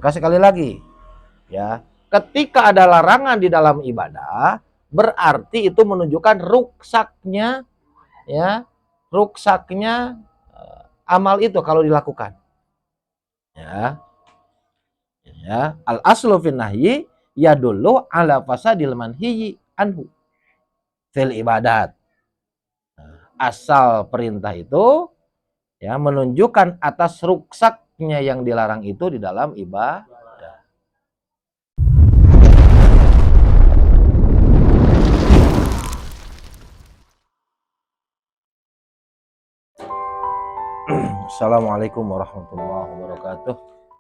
Maka sekali lagi, ya, ketika ada larangan di dalam ibadah, berarti itu menunjukkan ruksaknya, ya, ruksaknya amal itu kalau dilakukan. Ya. Ya, al aslu fin nahyi yadullu ala fasadil manhiyyi anhu fil ibadat. Asal perintah itu ya menunjukkan atas ruksaknya yang dilarang itu di dalam ibadah. Assalamualaikum warahmatullahi wabarakatuh.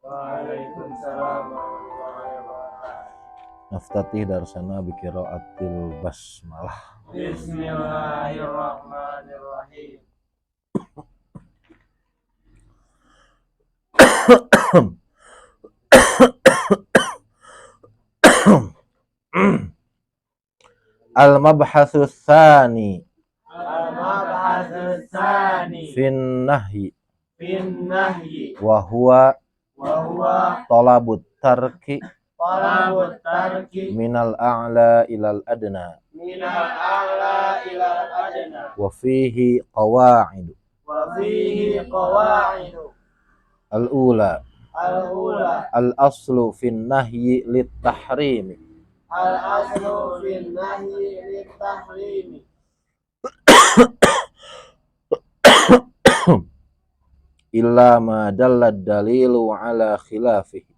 Waalaikumsalam warahmatullahi wabarakatuh. Naftatih darsana bi qiraatil basmalah. Bismillahirrahmanirrahim. Al-mabhatsu tsani Al-mabhatsu tsani fin nahyi fin nahyi wa huwa talabut tarki talabut tarki minal a'la ilal adna minal a'la ilal adna wa fihi qawa'idu. wa fihi qawa'idu. Al-ula Al-ula al-aslu fin nahyi lit tahrimi al-aslu fin nahyi lit tahrimi illa ma dalla dalilu ala khilafihi.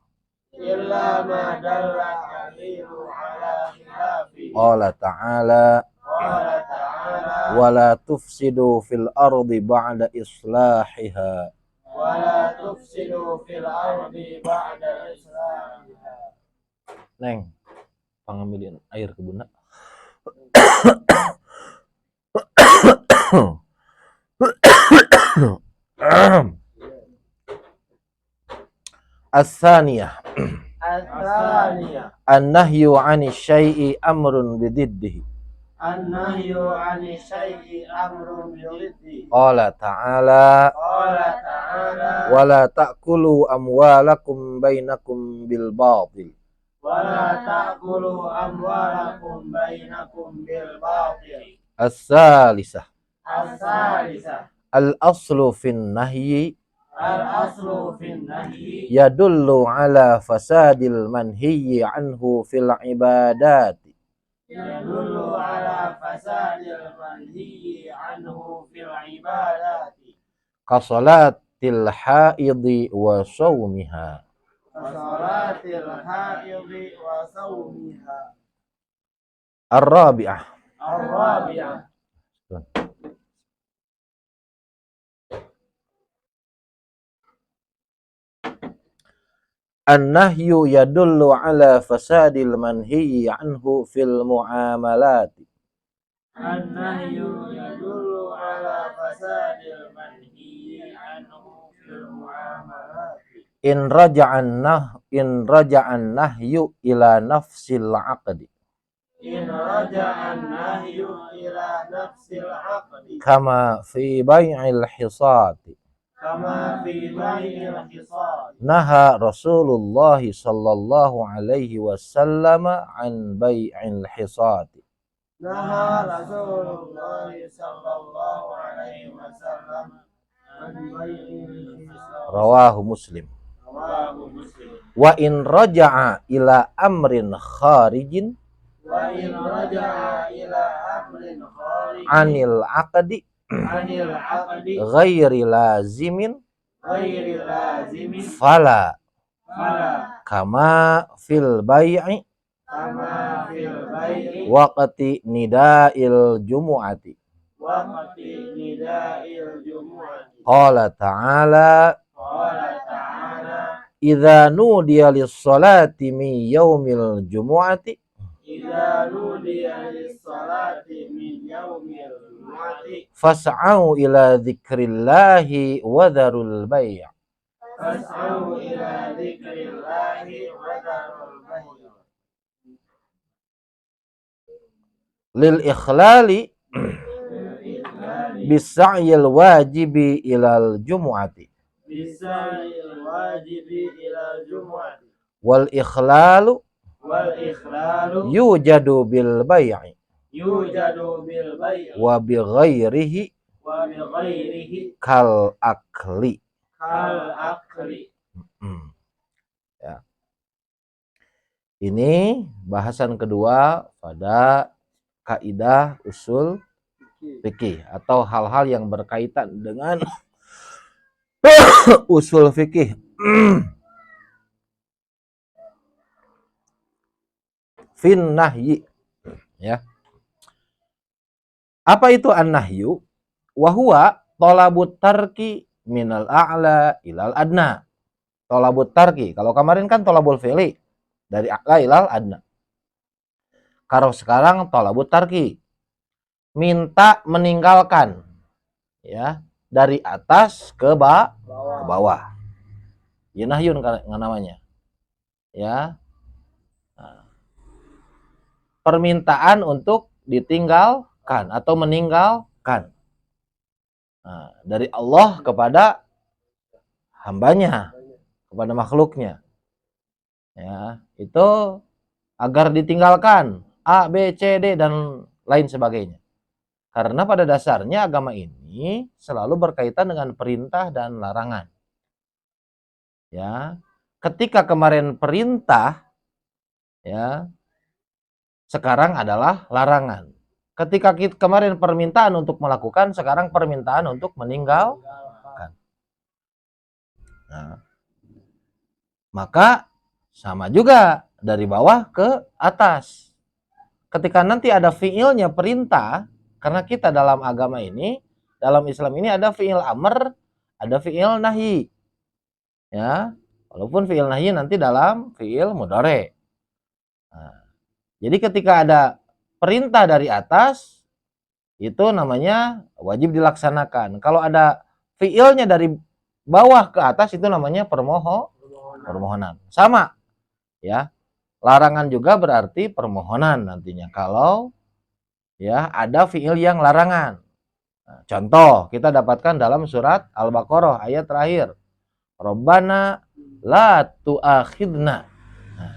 illa ma dalla dalilu ala khilafihi. Qala ta'ala Qala ta'ala wa la tufsidu fil ardi ba'da islahiha. wa la tufsidu fil ardi ba'da islahiha. Neng, pangambilin air ke bunda. As-saniyah As-saniyah an-nahyu 'ani syai'i amrun bididdihi. an-nahyu 'ani syai'i amrun bididdihi. Qala ta'ala Qala ta'ala wa la ta'kulu amwalakum bainakum bil batil. wa la ta'kulu amwalakum bainakum bil batil. As-salisah As-salisah al-aslu fin nahyi al-aslu fin nahyi yadullu ala fasadil manhiyyi anhu fil ibadati yadullu ala fasadil manhiyyi anhu fil ibadati kasalatil haidi wa shaumiha. kasalatil haidhi wa sawmiha. Ar-rabi'ah Ar-rabi'ah an-nahyu yadullu ala fasadil manhiyyi anhu fil muamalati an-nahyu yadullu ala fasadil manhiyyi anhu fil muamalati in raja'an nahyu ila nafsil aqdi in raja'an nahyu ila nafsil aqdi kama fi bai'il hisati. kama fi bai'il hisad. Naha Rasulullah sallallahu alaihi wasallam an bai'il hisati. Naha Rasulullah sallallahu alaihi wasallam an bai'il hisad. Rawahu Muslim. Rawahu Muslim. Wa in raja'a ila amrin kharijin Wa in raja'a ila amrin kharij anil aqdi anil aqdi ghairi lazimin ghairi lazimin fala fala kama fil bai'i kama fil bai'i waqti nida'il jumu'ati. waqti nida'il jumu'ati. Qala ta'ala Qala ta'ala idza nudiya lis-salati min yaumil jumu'ati idza nudiya lis-salati min yaumil jumu'ati fas'au ila dzikrillahi wa dharul bai'. fas'au ila dzikrillahi wa dharul bai'. Lil ikhlali bisa'yil wajibi ilal jumu'ati. Bisa'il wajibi ila jumu'ati wal ikhlalu wal ikhlalu yujadu bil bai'i yujadu bil bai'i wa bi ghairihi wa bi ghairihi kal akli. kal akli. Ya. Ini bahasan kedua pada kaidah usul fikih atau hal-hal yang berkaitan dengan usul fikih. Fin nahyi, ya. Apa itu an-nahyu? Wa huwa talabut tarki minal a'la ilal adna. Talabut tarki. Kalau kemarin kan talabul fi'li dari a'la ilal adna. Kalau sekarang talabut tarki. Minta meninggalkan, ya, dari atas ke bawah. Ya nahyun namanya. Ya. Nah, permintaan untuk ditinggalkan atau meninggalkan. Nah, dari Allah kepada hambanya, kepada makhluknya. Ya, itu agar ditinggalkan A, B, C, D dan lain sebagainya. Karena pada dasarnya agama ini selalu berkaitan dengan perintah dan larangan. Ya, ketika kemarin perintah, ya, sekarang adalah larangan. Ketika kemarin permintaan untuk melakukan, sekarang permintaan untuk meninggalkan. Nah, maka sama juga dari bawah ke atas. Ketika nanti ada fiilnya perintah, karena kita dalam agama ini, dalam Islam ini ada fiil amr, ada fiil nahi. Ya, walaupun fiil nahi nanti dalam fiil mudhari. Nah, jadi ketika ada perintah dari atas, itu namanya wajib dilaksanakan. Kalau ada fiilnya dari bawah ke atas, itu namanya permohonan. Sama, ya. Larangan juga berarti permohonan nantinya. Kalau, ya, ada fiil yang larangan. Nah, contoh kita dapatkan dalam surat Al-Baqarah ayat terakhir. Rabbana la tu'akhidna. Nah,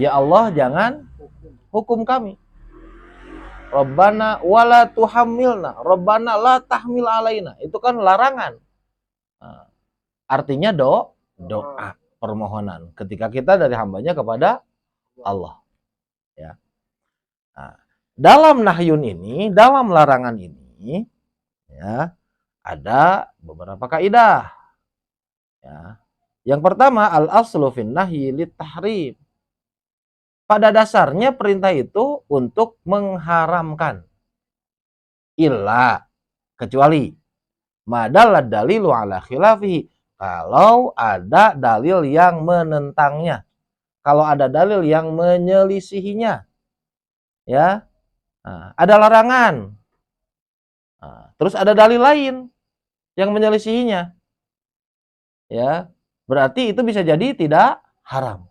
ya Allah jangan hukum kami. Rabbana wala tuhammilna. Rabbana la tahmil alaina. Itu kan larangan. Nah, artinya doa, permohonan. Ketika kita dari hambanya kepada Allah. Ya. Nah, dalam nahyun ini, dalam larangan ini, ya, ada beberapa kaidah. Ya. Yang pertama, al-aslu fin nahyi lit tahrim. Pada dasarnya perintah itu untuk mengharamkan. Illa, kecuali madallad dalilu ala khilafihi. Kalau ada dalil yang menentangnya. Kalau ada dalil yang menyelisihinya. Ya. Nah, ada larangan. Nah, terus ada dalil lain yang menyelisihinya. Ya. Berarti itu bisa jadi tidak haram.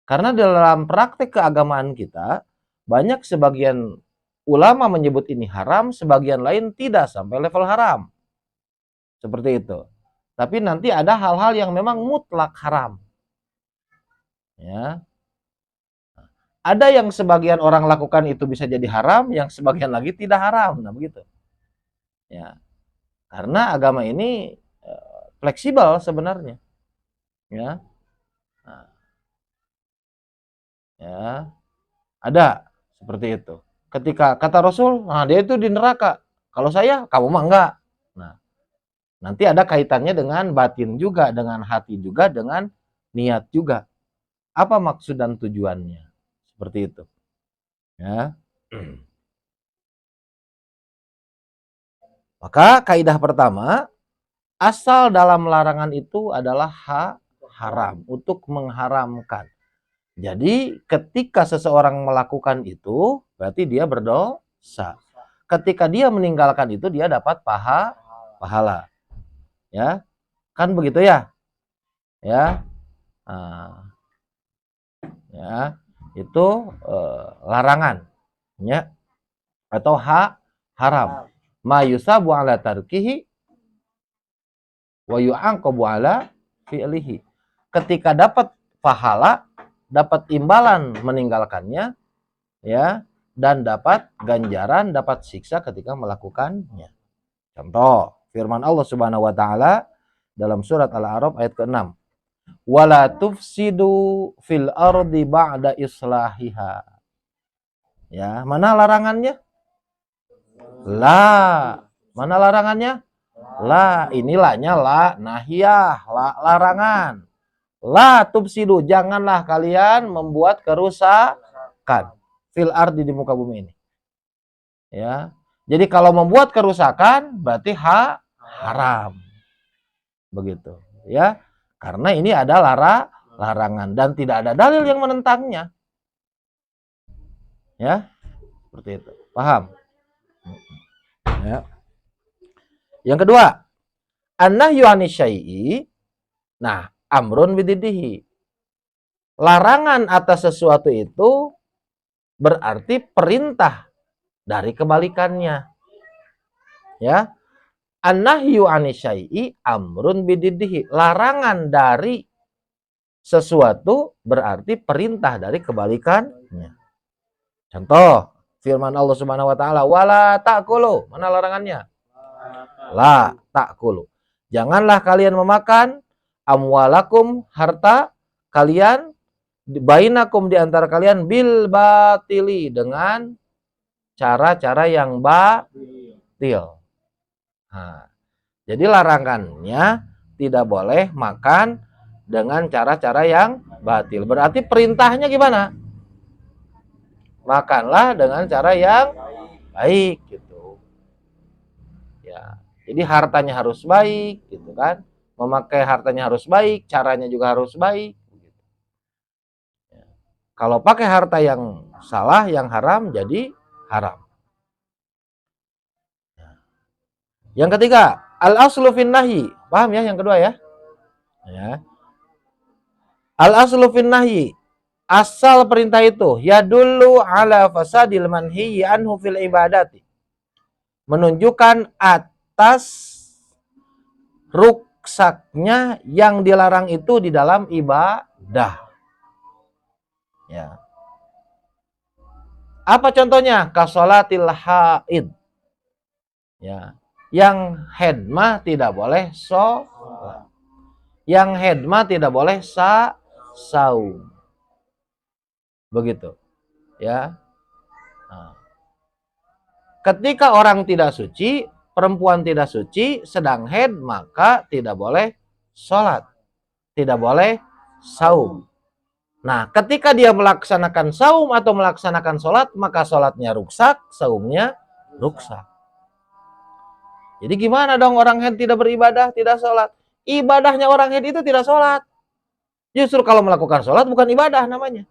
Karena dalam praktek keagamaan kita, banyak sebagian ulama menyebut ini haram, sebagian lain tidak sampai level haram. Seperti itu. Tapi nanti ada hal-hal yang memang mutlak haram. Ya. Ada yang sebagian orang lakukan itu bisa jadi haram, yang sebagian lagi tidak haram. Nah, begitu. Ya. Karena agama ini fleksibel sebenarnya. Ya. Nah, ya. Ada seperti itu. Ketika kata Rasul, nah dia itu di neraka. Kalau saya, kamu mah enggak. Nah, nanti ada kaitannya dengan batin juga, dengan hati juga, dengan niat juga. Apa maksud dan tujuannya? Seperti itu. Ya. Maka kaidah pertama, asal dalam larangan itu adalah haram, untuk mengharamkan. Jadi ketika seseorang melakukan itu, berarti dia berdosa. Ketika dia meninggalkan itu, dia dapat pahala. Ya, kan begitu ya? Ya, nah, ya, itu larangan, ya, atau haram. Ma yusabu ala tarkihi wa yu'aqabu ala fi'lihi. Ketika dapat pahala, dapat imbalan meninggalkannya, ya, dan dapat ganjaran, dapat siksa ketika melakukannya. Contoh firman Allah Subhanahu wa taala dalam surat Al-A'raf ayat ke-6. Wala tufsidu fil ardi ba'da islahiha. Ya, mana larangannya? La. Mana larangannya? La. Inilahnya la nahiyah, la larangan. La tufsidu, janganlah kalian membuat kerusakan fil ardi, di muka bumi ini. Ya. Jadi kalau membuat kerusakan berarti haram. Begitu, ya. Karena ini ada larangan dan tidak ada dalil yang menentangnya. Ya. Seperti itu. Paham? Ya. Yang kedua, an-nahyu 'anis syai'i, nah, amrun bididihi. Larangan atas sesuatu itu berarti perintah dari kebalikannya. Ya. An-nahyu 'anis syai'i amrun bididihi. Larangan dari sesuatu berarti perintah dari kebalikannya. Contoh firman Allah Subhanahu wa taala, wala ta'kulu. Mana larangannya? La ta'kulu. Janganlah kalian memakan amwalakum, harta kalian, bainakum, di antara kalian, bil batili, dengan cara-cara yang batil. Nah, jadi larangannya tidak boleh makan dengan cara-cara yang batil. Berarti perintahnya gimana? Makanlah dengan cara yang baik gitu. Ya. Jadi hartanya harus baik gitu kan. Memakai hartanya harus baik, caranya juga harus baik. Ya. Kalau pakai harta yang salah, yang haram, jadi haram. Yang ketiga, al-aslu fin nahyi. Paham ya yang kedua ya? Ya. Al-aslu fin nahyi. Asal perintah itu yadullu ala fasadil manhiyyi anhu fil ibadati. Menunjukkan atas ruksaknya yang dilarang itu di dalam ibadah. Ya. Apa contohnya? Kasolatil haid. Ya. Yang haid mah tidak boleh sholat. Yang haid mah tidak boleh saum. Begitu. Ya. Nah. Ketika orang tidak suci, perempuan tidak suci, sedang haid, maka tidak boleh sholat. Tidak boleh saum. Nah, ketika dia melaksanakan saum atau melaksanakan sholat, maka sholatnya ruksak, saumnya ruksak. Jadi gimana dong orang haid tidak beribadah, tidak sholat? Ibadahnya orang haid itu tidak sholat. Justru kalau melakukan sholat bukan ibadah namanya.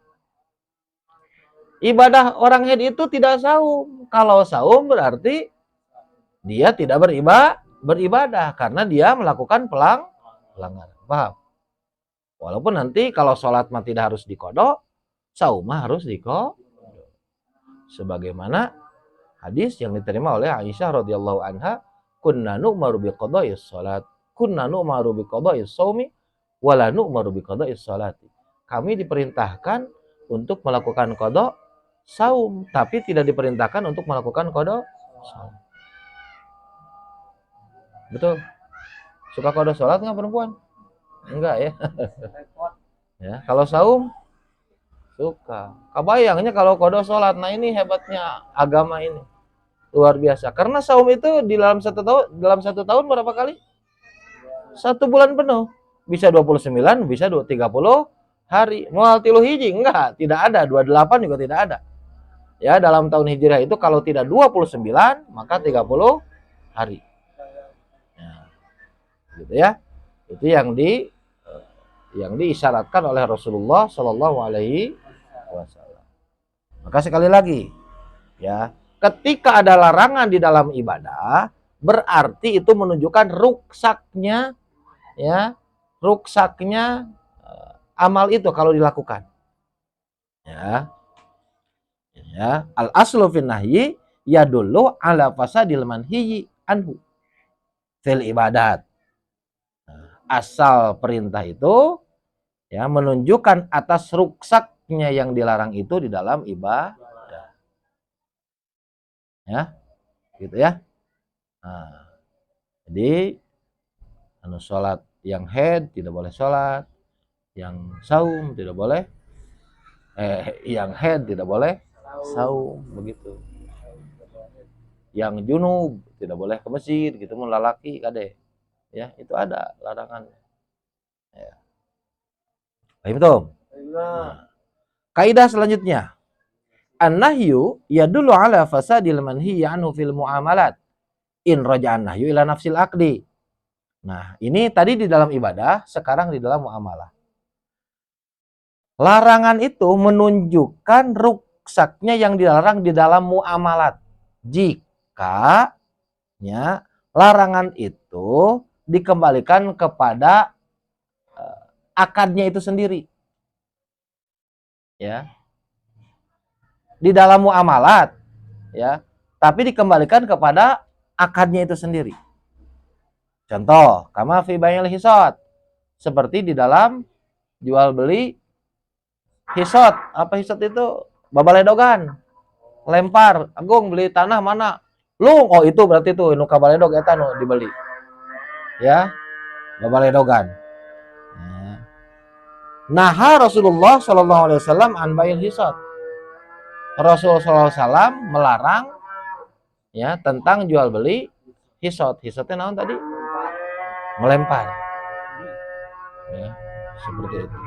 Ibadah orang haid itu tidak saum. Kalau saum berarti dia tidak beribadah karena dia melakukan pelanggaran. Paham? Walaupun nanti kalau sholat mah tidak harus dikodok, saum mah harus dikodok. Sebagaimana hadis yang diterima oleh Aisyah radhiyallahu anha, kunna nu'maru biqada'is sholat, kunna nu'maru biqada'is shaumi, wala nu'maru biqada'is sholati. Kami diperintahkan untuk melakukan kodok saum, tapi tidak diperintahkan untuk melakukan kodok saum. Betul? Suka kodok sholat nggak perempuan? Enggak ya. Ya, kalau saum suka. Kebayangnya kalau kodok sholat. Nah ini hebatnya agama ini, luar biasa. Karena saum itu di dalam satu tahun berapa kali? 1 bulan penuh. Bisa 29, bisa 30 hari. Mual tilu hiji enggak, tidak ada. 28 juga tidak ada. Ya, dalam tahun Hijriah itu kalau tidak 29 maka 30 hari. Ya, gitu ya. Itu yang diisyaratkan oleh Rasulullah Shallallahu Alaihi Wasallam. Maka sekali lagi, ya, ketika ada larangan di dalam ibadah, berarti itu menunjukkan ruksaknya, ya, ruksaknya amal itu kalau dilakukan. Ya. Ya, al aslu fin nahyi yadullu ala fasadil manhiyyi anhu fil ibadat. Asal perintah itu Ya, menunjukkan atas ruksaknya yang dilarang itu di dalam ibadah. Ya, gitu ya. Nah, jadi sholat yang haid tidak boleh sholat, yang saum tidak boleh, yang haid tidak boleh saum, begitu. Yang junub tidak boleh ke masjid, gitu mau lalaki kade. Ya, itu ada larangan. Ya. Paham tuh? Nah, kaidah selanjutnya. An-nahyu yadullu ala fasadil manhi anhu fil muamalat. In raja'an nahyu ila nafsil aqdi. Nah, ini tadi di dalam ibadah, sekarang di dalam muamalah. Larangan itu menunjukkan ruksaknya yang dilarang di dalam muamalat. Jika ya, larangan itu dikembalikan kepada akadnya itu sendiri. Ya. Di dalam muamalat, ya, tapi dikembalikan kepada akadnya itu sendiri. Contoh, kama fi bai'il hisad, seperti di dalam jual beli hisad. Apa hisad itu? Babaledogan. Lempar, Agung beli tanah mana? Lu, oh itu berarti tuh nu kabaledog eta nu dibeli. Ya, babaledogan. Ya. Naha Rasulullah sallallahu alaihi wasallam an bai'il hisad. Rasulullah SAW melarang ya tentang jual beli hisad. Hisadnya naon tadi? Melempar. Ya, seperti itu.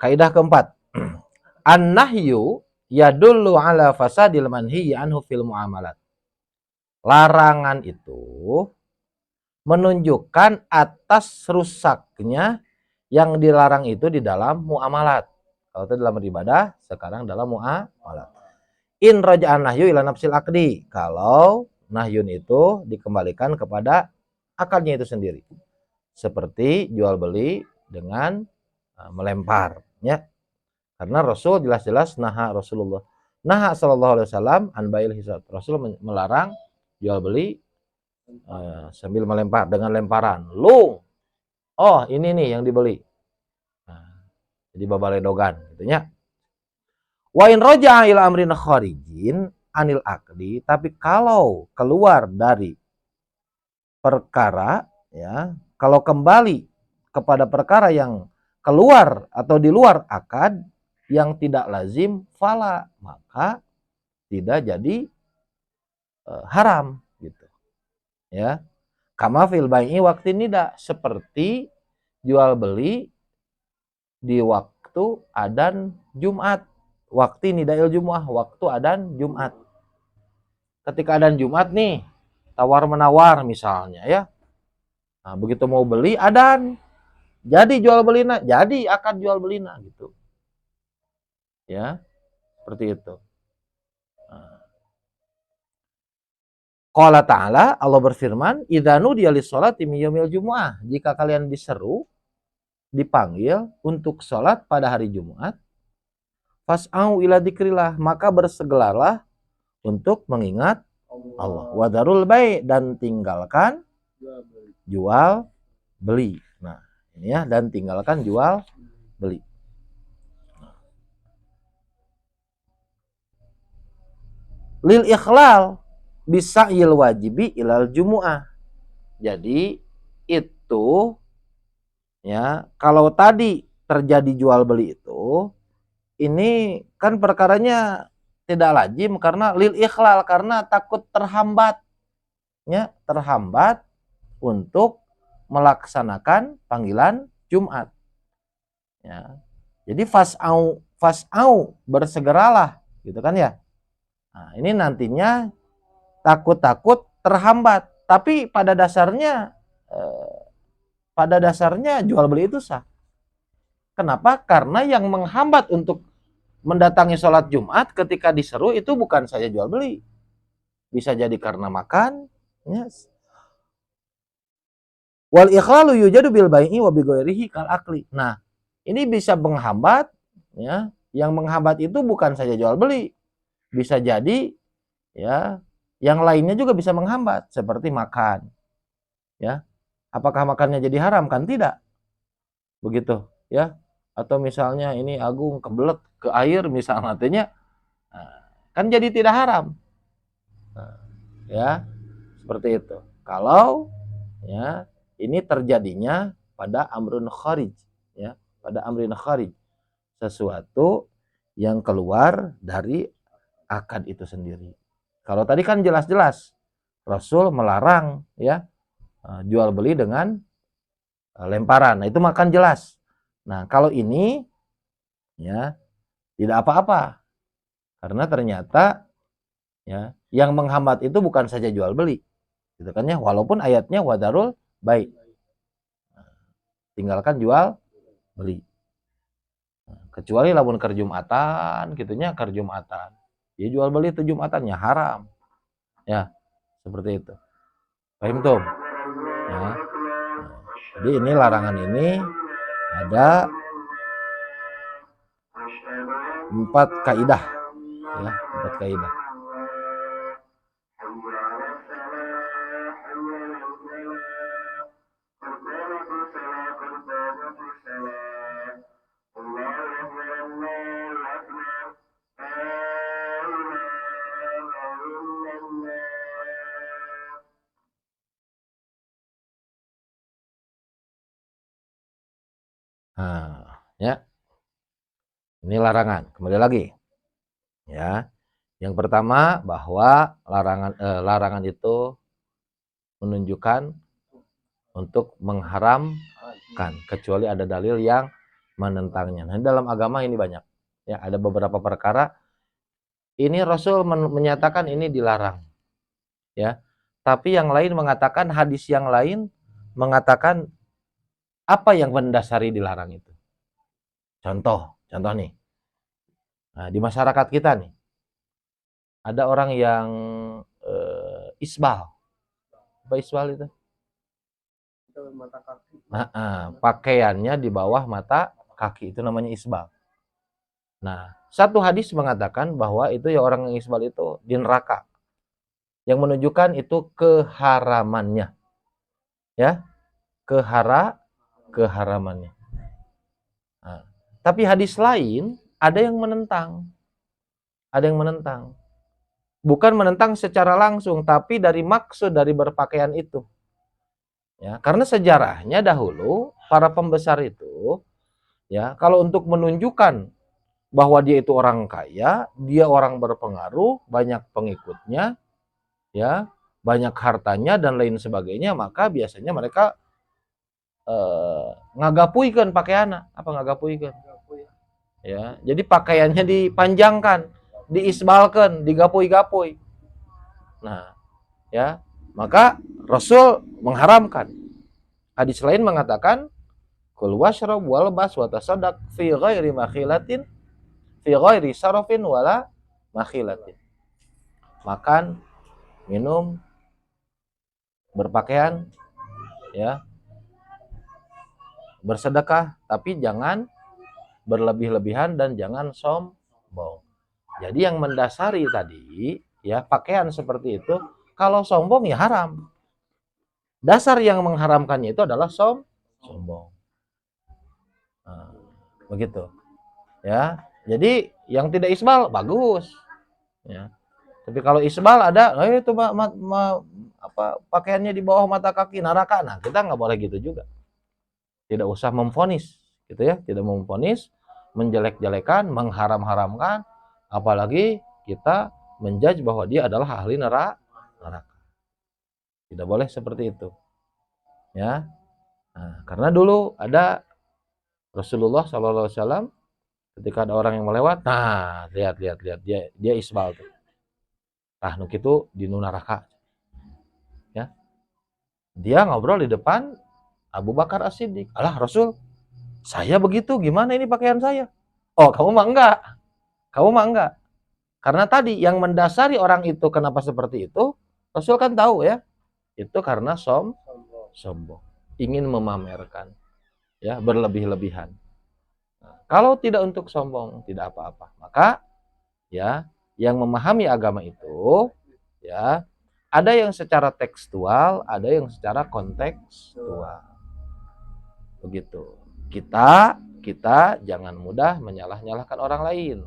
Kaidah keempat. An-nahyu yadullu ala fasadil manhi anhu fil muamalat. Larangan itu menunjukkan atas rusaknya yang dilarang itu di dalam muamalat. Kalau itu dalam beribadah, sekarang dalam muamalat. In raja'an nahyu ila nafsil aqdi. Kalau nahyun itu dikembalikan kepada akalnya itu sendiri. Seperti jual beli dengan melempar, ya. Karena Rasul jelas-jelas Rasulullah sallallahu alaihi wasallam an bai'il hisab. Rasul melarang jual beli sambil melempar dengan lemparan. Lung. Oh, ini nih yang dibeli. Nah, jadi babaledogan gitu nya. Wa in raja'a ila amrin kharijin anil aqdi, tapi kalau keluar dari perkara, ya, kalau kembali kepada perkara yang keluar atau di luar akad yang tidak lazim, fala, maka tidak jadi haram gitu. Ya. Kama fil bai'i waqti nida, seperti jual beli di waktu adzan Jumat. Waktu nidail Jumu'ah, waktu adzan Jumat. Ketika adzan Jumat nih, tawar-menawar misalnya ya. Nah, begitu mau beli adzan, jadi jual belina, jadi akan jual belina gitu. Ya, seperti itu. Qala ta'ala, Allah berfirman, "Idza nudiya lis-sholati min yaumil jumu'ah." Jika kalian diseru, dipanggil untuk sholat pada hari Jumat, fas'au ila dzikrillah, maka bersegeralah untuk mengingat Allah. Wadarul bai', dan tinggalkan jual beli. Nah, ini ya, dan tinggalkan jual beli. Lil ikhlal bisa il wajibi ilal jumu'ah. Jadi itu ya, kalau tadi terjadi jual beli itu, ini kan perkaranya tidak lazim karena lil ikhlal, karena takut terhambat, ya, terhambat untuk melaksanakan panggilan Jumat. Ya. Jadi fas'au bersegeralah, gitu kan ya. Nah, ini nantinya takut terhambat, tapi pada dasarnya jual beli itu sah. Kenapa? Karena yang menghambat untuk mendatangi sholat Jumat ketika diseru itu bukan saja jual beli, bisa jadi karena makan. Yes. Wal ikhlalu yujadu bil bai'i wa bi ghairihi kal akli. Nah, ini bisa menghambat, ya. Yang menghambat itu bukan saja jual beli, bisa jadi ya yang lainnya juga bisa menghambat seperti makan. Ya. Apakah makannya jadi haram? Kan tidak. begitu ya. Atau misalnya ini Agung kebelet ke air misalnya, artinya kan jadi tidak haram. Nah, ya, seperti itu. Kalau ya ini terjadinya pada amrun kharij, ya, pada amrin kharij, sesuatu yang keluar dari akad itu sendiri. Kalau tadi kan jelas-jelas Rasul melarang ya jual beli dengan lemparan. Nah, itu makan jelas. Nah, kalau ini ya tidak apa-apa karena ternyata ya yang menghambat itu bukan saja jual beli, gitu kan ya. Walaupun ayatnya wadarul baik, tinggalkan jual beli. Kecuali lamun keur Jumatan gitunya, keur Jumatan. Ya jual beli itu Jumatannya haram. Ya, seperti itu. Paham tuh? Ya. Jadi ini larangan ini ada 4 kaidah ya, 4 kaidah. Nah, ya. Ini larangan. Kembali lagi. Ya. Yang pertama bahwa larangan itu menunjukkan untuk mengharamkan kecuali ada dalil yang menentangnya. Nah, dalam agama ini banyak. Ya, ada beberapa perkara ini Rasul menyatakan ini dilarang. Ya. Tapi yang lain mengatakan, hadis yang lain mengatakan apa yang mendasari dilarang itu. Contoh nih. Nah, di masyarakat kita nih ada orang yang isbal. Apa isbal itu? Mata kaki. Pakaiannya di bawah mata kaki, itu namanya isbal. Nah, satu hadis mengatakan bahwa itu ya orang yang isbal itu di neraka. Yang menunjukkan itu keharamannya. Ya, keharamannya. Nah, tapi hadis lain ada yang menentang. Ada yang menentang. Bukan menentang secara langsung, tapi dari maksud dari berpakaian itu. Ya, karena sejarahnya dahulu para pembesar itu ya, kalau untuk menunjukkan bahwa dia itu orang kaya, dia orang berpengaruh, banyak pengikutnya, ya, banyak hartanya dan lain sebagainya, maka biasanya mereka ngagapuikeun pakaianna. Apa ngagapuikeun? Ya, jadi pakaiannya dipanjangkan, diisbalkan, digapui-gapui. Nah, ya, maka Rasul mengharamkan. Hadis lain mengatakan, kul washrab walbas wa tasaddaq fi ghairi makhilatin fi ghairi sarafin wala makhilatin. Makan, minum, berpakaian, ya, bersedekah, tapi jangan berlebih-lebihan dan jangan sombong. Jadi yang mendasari tadi, ya, pakaian seperti itu, kalau sombong ya haram. Dasar yang mengharamkannya itu adalah sombong. Nah, begitu. Ya, jadi yang tidak isbal bagus. Ya. Tapi kalau isbal ada, itu pakaiannya di bawah mata kaki neraka. Nah, kita nggak boleh gitu juga. Tidak usah memvonis, gitu ya. Tidak memvonis, menjelek-jelekan, mengharam-haramkan, apalagi kita menjudge bahwa dia adalah ahli neraka. Tidak boleh seperti itu. Ya. Nah, karena dulu ada Rasulullah SAW ketika ada orang yang melewat, nah lihat dia isbal tuh. Nah, nuk itu di neraka. Ya. Dia ngobrol di depan Abu Bakar As-Siddiq. Alah Rasul, saya begitu, gimana ini pakaian saya? Oh, kamu mah enggak. Kamu mah enggak. Karena tadi yang mendasari orang itu kenapa seperti itu, Rasul kan tahu ya. Itu karena sombong. Ingin memamerkan. Ya, berlebih-lebihan. Nah, kalau tidak untuk sombong, tidak apa-apa. Maka ya, yang memahami agama itu ya, ada yang secara tekstual, ada yang secara kontekstual. Begitu. kita jangan mudah menyalah-nyalahkan orang lain.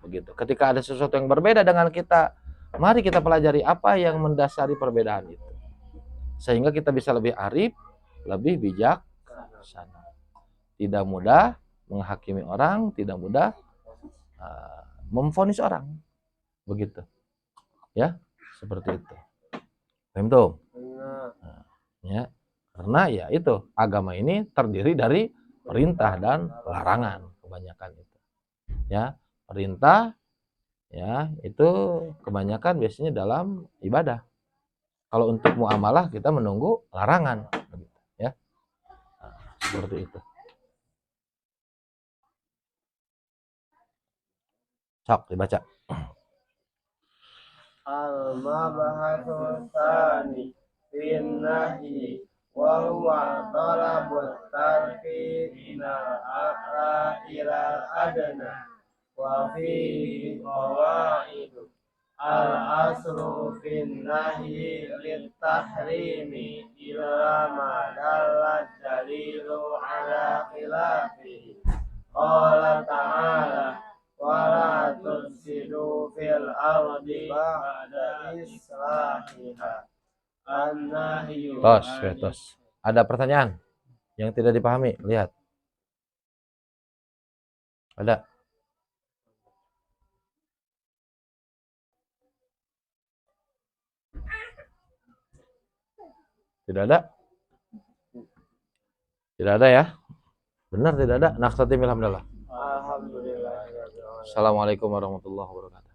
Begitu. Ketika ada sesuatu yang berbeda dengan kita, mari kita pelajari apa yang mendasari perbedaan itu. Sehingga kita bisa lebih arif, lebih bijaksana. Tidak mudah menghakimi orang, tidak mudah memvonis orang. Begitu. Ya, seperti itu. Paham tuh? Nah, ya. Karena ya itu, agama ini terdiri dari perintah dan larangan kebanyakan itu. Ya, perintah ya itu kebanyakan biasanya dalam ibadah. Kalau untuk muamalah kita menunggu larangan, ya. Nah, seperti itu. Sok dibaca. Al-mabahasul tsani fin nahyi wa huwa talabut tarfi minal a'la ilal adna wa fihi qawaidu al-aslu fin nahyi lit tahrimi illa ma dallat dalilu ala khilafihi. Qala ta'ala wala tufsidu fil ardi ba'da islahiha. An-nahyu. Tos. Ada pertanyaan yang tidak dipahami? Lihat. Ada? Tidak ada? Tidak ada ya? Benar tidak ada? Naqtatimil hamdalillah. Alhamdulillah. Assalamualaikum warahmatullahi wabarakatuh.